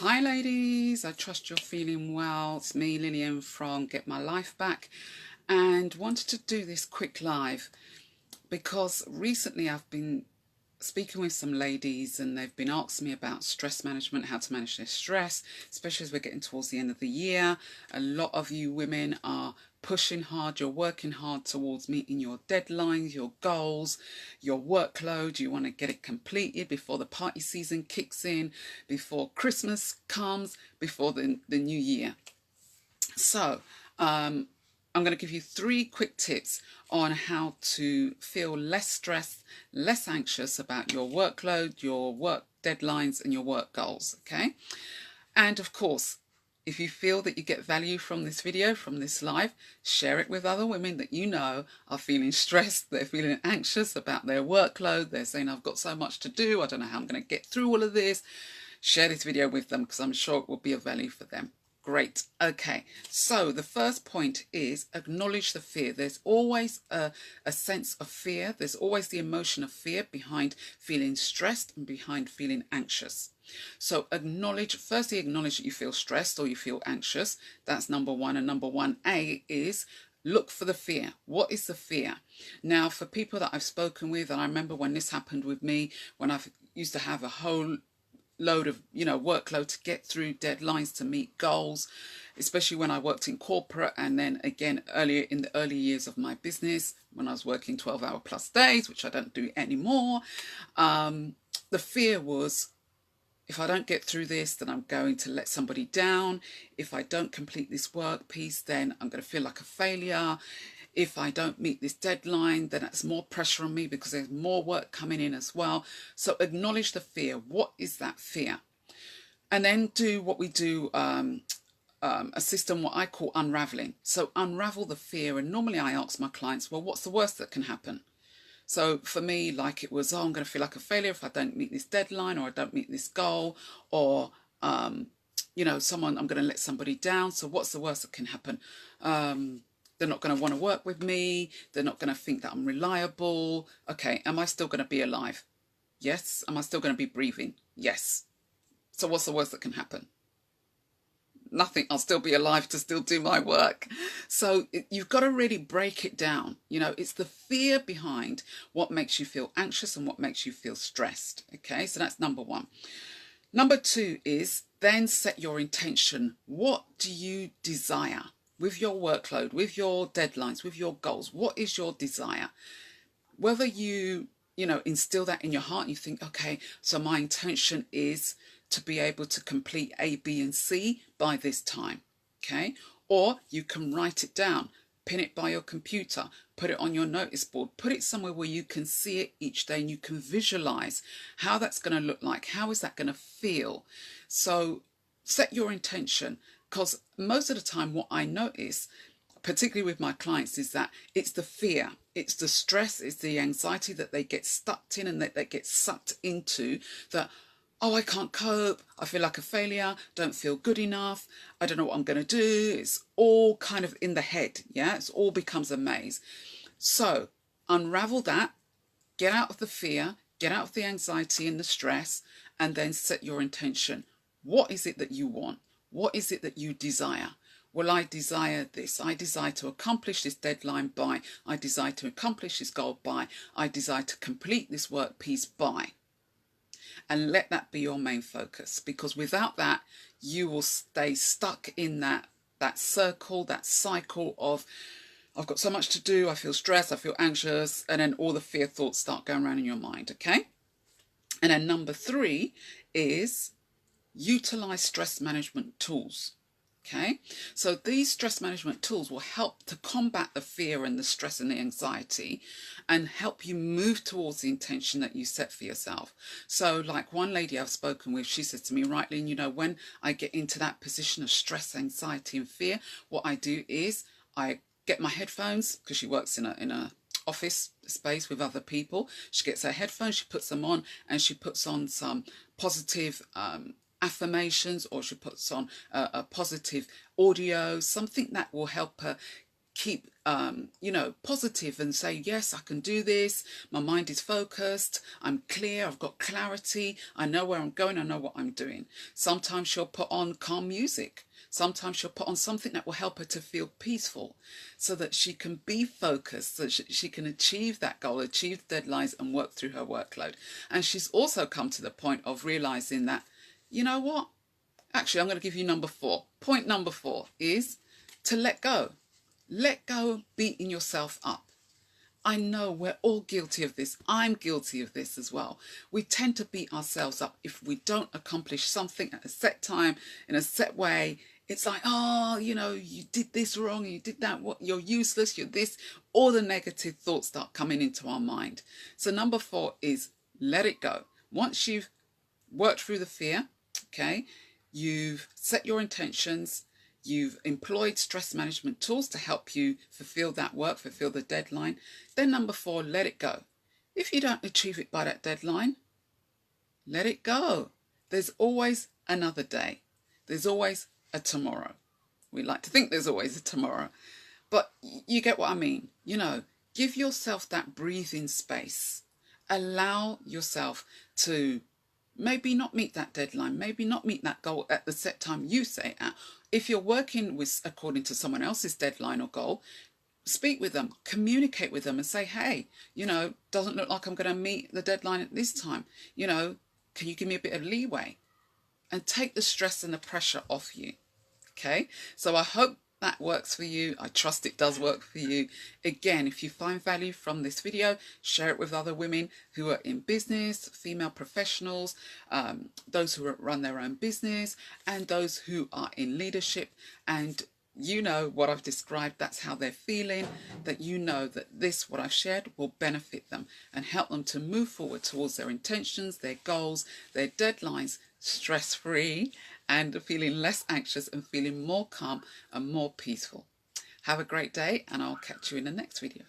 Hi ladies, I trust you're feeling well. It's me, Lillian from Get My Life Back, and wanted to do this quick live because recently I've been speaking with some ladies and they've been asking me about stress management, how to manage their stress, especially as we're getting towards the end of the year. A lot of you women are pushing hard, you're working hard towards meeting your deadlines, your goals, your workload. You want to get it completed before the party season kicks in, before Christmas comes, before the new year. So I'm going to give you 3 quick tips on how to feel less stressed, less anxious about your workload, your work deadlines, and your work goals. Okay. And of course, if you feel that you get value from this video, from this live, share it with other women that you know are feeling stressed, they're feeling anxious about their workload, they're saying, I've got so much to do, I don't know how I'm going to get through all of this. Share this video with them because I'm sure it will be of value for them. Great. Okay, so the first point is acknowledge the fear. There's always a sense of fear. There's always the emotion of fear behind feeling stressed and behind feeling anxious. So firstly acknowledge that you feel stressed or you feel anxious. That's number one. And number 1A is look for the fear. What is the fear? Now, for people that I've spoken with, and I remember when this happened with me, when I used to have a whole load of workload to get through, deadlines to meet goals, especially when I worked in corporate, and then again earlier in the early years of my business when I was working 12-hour plus days, which I don't do anymore. The fear was, if I don't get through this, then I'm going to let somebody down. If I don't complete this work piece, then I'm going to feel like a failure. If I don't meet this deadline, then that's more pressure on me because there's more work coming in as well. So acknowledge the fear. What is that fear? And then do what we do, a system, what I call unraveling. So unravel the fear. And normally I ask my clients, well, what's the worst that can happen? So for me, like it was, I'm going to feel like a failure if I don't meet this deadline or I don't meet this goal, or, I'm going to let somebody down. So what's the worst that can happen? They're not going to want to work with me. They're not going to think that I'm reliable. Okay, am I still going to be alive? Yes. Am I still going to be breathing? Yes. So what's the worst that can happen? Nothing. I'll still be alive to still do my work. So you've got to really break it down. It's the fear behind what makes you feel anxious and what makes you feel stressed. Okay, so that's number 1. Number 2 is then set your intention. What do you desire? With your workload, with your deadlines, with your goals, what is your desire? Whether you instill that in your heart and you think, okay, so my intention is to be able to complete A, B, and C by this time, okay? Or you can write it down, pin it by your computer, put it on your notice board, put it somewhere where you can see it each day and you can visualize how that's going to look like. How is that going to feel? So set your intention. Because most of the time what I notice, particularly with my clients, is that it's the fear, it's the stress, it's the anxiety that they get stuck in and that they get sucked into, that, oh, I can't cope, I feel like a failure, don't feel good enough, I don't know what I'm going to do. It's all kind of in the head, yeah? It all becomes a maze. So unravel that, get out of the fear, get out of the anxiety and the stress, and then set your intention. What is it that you want? What is it that you desire? Well, I desire this. I desire to accomplish this deadline by. I desire to accomplish this goal by. I desire to complete this work piece by. And let that be your main focus, because without that, you will stay stuck in that circle, that cycle of, I've got so much to do, I feel stressed, I feel anxious, and then all the fear thoughts start going around in your mind, okay? And then number 3 is utilize stress management tools. Okay, so these stress management tools will help to combat the fear and the stress and the anxiety and help you move towards the intention that you set for yourself. So like one lady I've spoken with, she said to me, right, Lynn, when I get into that position of stress, anxiety and fear, what I do is I get my headphones, because she works in a office space with other people. She gets her headphones, she puts them on, and she puts on some positive affirmations, or she puts on a positive audio, something that will help her keep, you know, positive and say, yes, I can do this. My mind is focused. I'm clear. I've got clarity. I know where I'm going. I know what I'm doing. Sometimes she'll put on calm music. Sometimes she'll put on something that will help her to feel peaceful so that she can be focused, so that she can achieve that goal, achieve deadlines and work through her workload. And she's also come to the point of realizing that, you know what? Actually, I'm going to give you number 4. Point number 4 is to let go. Let go of beating yourself up. I know we're all guilty of this. I'm guilty of this as well. We tend to beat ourselves up if we don't accomplish something at a set time, in a set way. It's like, oh, you know, you did this wrong, you did that, what, you're useless, you're this. All the negative thoughts start coming into our mind. So number 4 is let it go. Once you've worked through the fear, okay, you've set your intentions, you've employed stress management tools to help you fulfill that work, fulfill the deadline. Then number 4, let it go. If you don't achieve it by that deadline, let it go. There's always another day. There's always a tomorrow. We like to think there's always a tomorrow, but you get what I mean. You know, give yourself that breathing space. Allow yourself to maybe not meet that deadline, maybe not meet that goal at the set time you say at. If you're working with according to someone else's deadline or goal, speak with them, communicate with them and say, hey, you know, doesn't look like I'm going to meet the deadline at this time. You know, can you give me a bit of leeway? And take the stress and the pressure off you. Okay, so I hope that works for you. I trust it does work for you. Again, if you find value from this video, share it with other women who are in business, female professionals, those who run their own business, and those who are in leadership. And you know what I've described, that's how they're feeling, that you know that this, what I've shared, will benefit them and help them to move forward towards their intentions, their goals, their deadlines, stress-free and feeling less anxious and feeling more calm and more peaceful. Have a great day and I'll catch you in the next video.